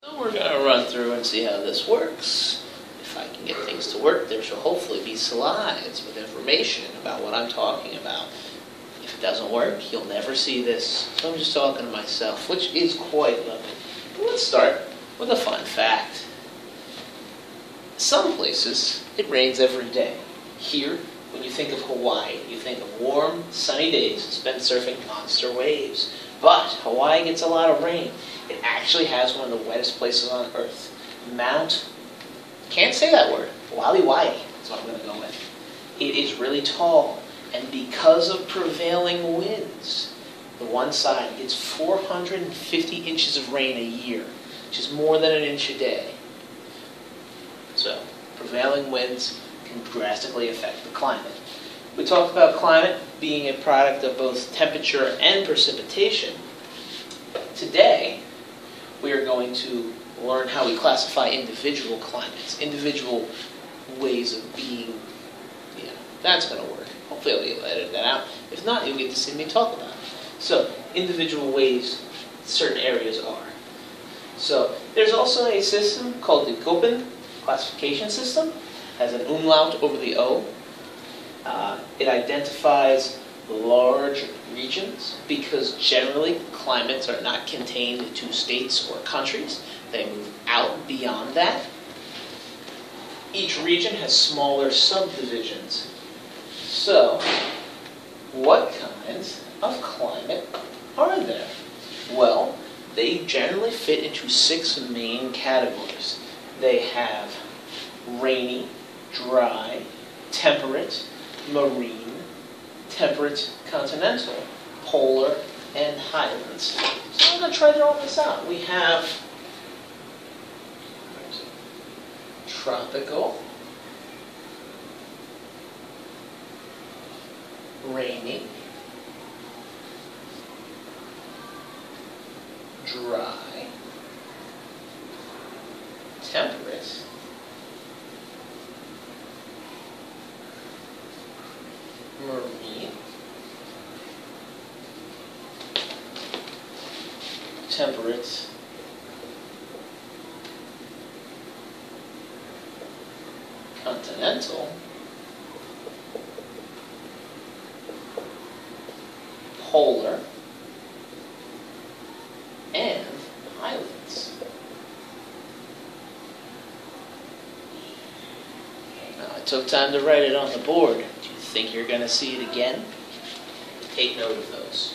So we're going to run through and see how this works. If I can get things to work, there shall hopefully be slides with information about what I'm talking about. If it doesn't work, you'll never see this. So I'm just talking to myself, which is quite lovely. But let's start with a fun fact. Some places, it rains every day. Here, when you think of Hawaii, you think of warm, sunny days spent surfing monster waves. But Hawaii gets a lot of rain. It actually has one of the wettest places on Earth. Can't say that word, Waliwai is what I'm going to go with. It is really tall, and because of prevailing winds, the one side gets 450 inches of rain a year, which is more than an inch a day. So, prevailing winds can drastically affect the climate. We talked about climate being a product of both temperature and precipitation. Today, we are going to learn how we classify individual climates, individual ways of being. Yeah, that's going to work. Hopefully I'll be able to edit that out. If not, you'll get to see me talk about it. So, individual ways certain areas are. So, there's also a system called the Köppen classification system. It has an umlaut over the O. It identifies large regions because generally climates are not contained to states or countries. They move out beyond that. Each region has smaller subdivisions. So, what kinds of climate are there? Well, they generally fit into 6 main categories. They have rainy, dry, temperate, marine, temperate continental, polar, and highlands. So I'm going to try to draw this out. We have tropical, rainy, dry, temperate, marine, temperate, continental, polar, and highlands. Now, I took time to write it on the board. Do you think you're going to see it again? Take note of those.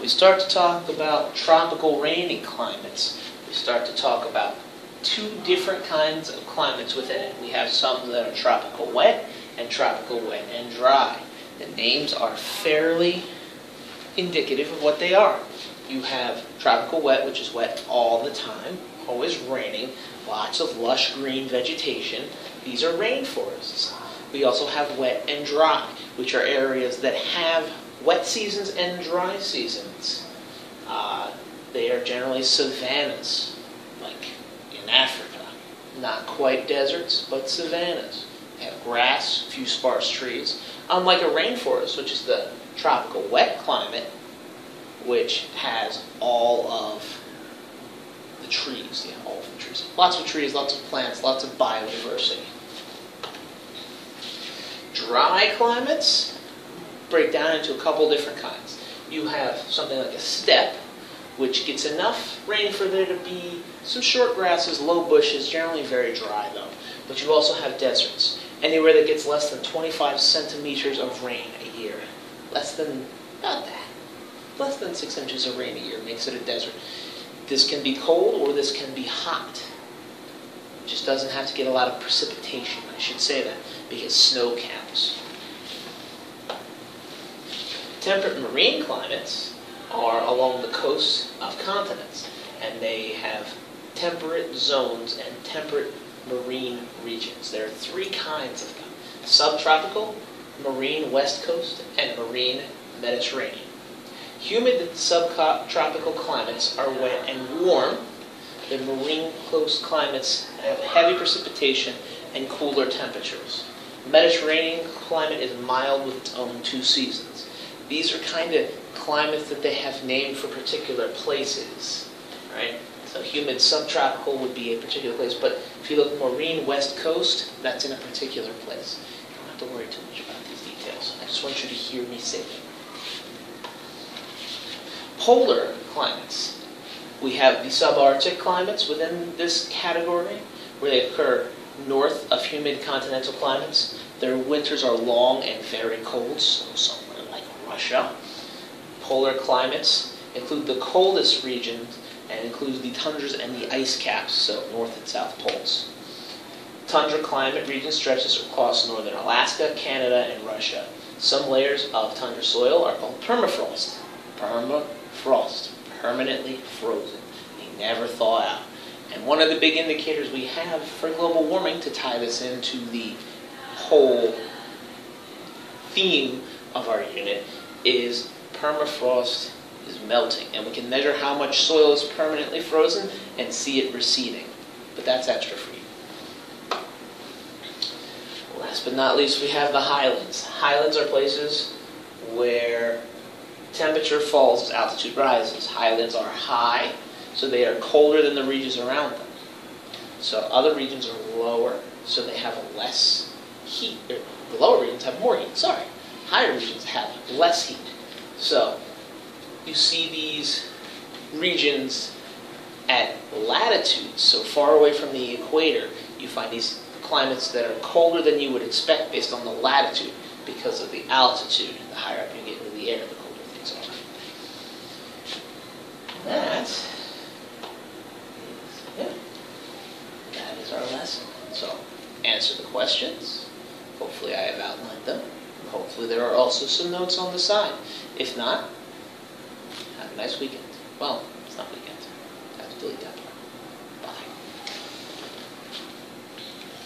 We start to talk about tropical rainy climates. We start to talk about 2 different kinds of climates within it. We have some that are tropical wet and tropical wet and dry. The names are fairly indicative of what they are. You have tropical wet, which is wet all the time, always raining, lots of lush green vegetation. These are rainforests. We also have wet and dry, which are areas that have wet seasons and dry seasons. They are generally savannas, like in Africa. Not quite deserts, but savannas. They have grass, few sparse trees. Unlike a rainforest, which is the tropical wet climate, which has all of the trees. Yeah, all of the trees. Lots of trees, lots of plants, lots of biodiversity. Dry climates break down into a couple different kinds. You have something like a steppe, which gets enough rain for there to be some short grasses, low bushes, generally very dry though. But you also have deserts, anywhere that gets less than 25 centimeters of rain a year. Less than, about that. Less than 6 inches of rain a year makes it a desert. This can be cold or this can be hot. It just doesn't have to get a lot of precipitation, I should say that, because snow counts. Temperate marine climates are along the coast of continents, and they have temperate zones and temperate marine regions. There are 3 kinds of them: subtropical, marine west coast, and marine Mediterranean. Humid subtropical climates are wet and warm. The marine coast climates have heavy precipitation and cooler temperatures. Mediterranean climate is mild with its own 2 seasons. These are kind of climates that they have named for particular places, right? So humid subtropical would be a particular place, but if you look marine west coast, that's in a particular place. You don't have to worry too much about these details. I just want you to hear me say them. Polar climates. We have the subarctic climates within this category, where they occur north of humid continental climates. Their winters are long and very cold, so somewhere like Russia. Polar climates include the coldest regions and includes the tundras and the ice caps, so north and south poles. Tundra climate region stretches across northern Alaska, Canada, and Russia. Some layers of tundra soil are called permafrost. Permafrost, permanently frozen. They never thaw out. And one of the big indicators we have for global warming, to tie this into the whole theme of our unit, is permafrost is melting. And we can measure how much soil is permanently frozen and see it receding. But that's extra for you. Last but not least, we have the highlands. Highlands are places where temperature falls as altitude rises. Highlands are high, so they are colder than the regions around them. So other regions are lower, so they have less heat. The lower regions have more heat, sorry. Higher regions have less heat. So you see these regions at latitudes, so far away from the equator, you find these climates that are colder than you would expect based on the latitude because of the altitude. The higher up you get into the air, the colder things are. That is our lesson. So, answer the questions. Hopefully I have outlined them. Hopefully there are also some notes on the side. If not, have a nice weekend. Well, it's not weekend. I have to delete that part.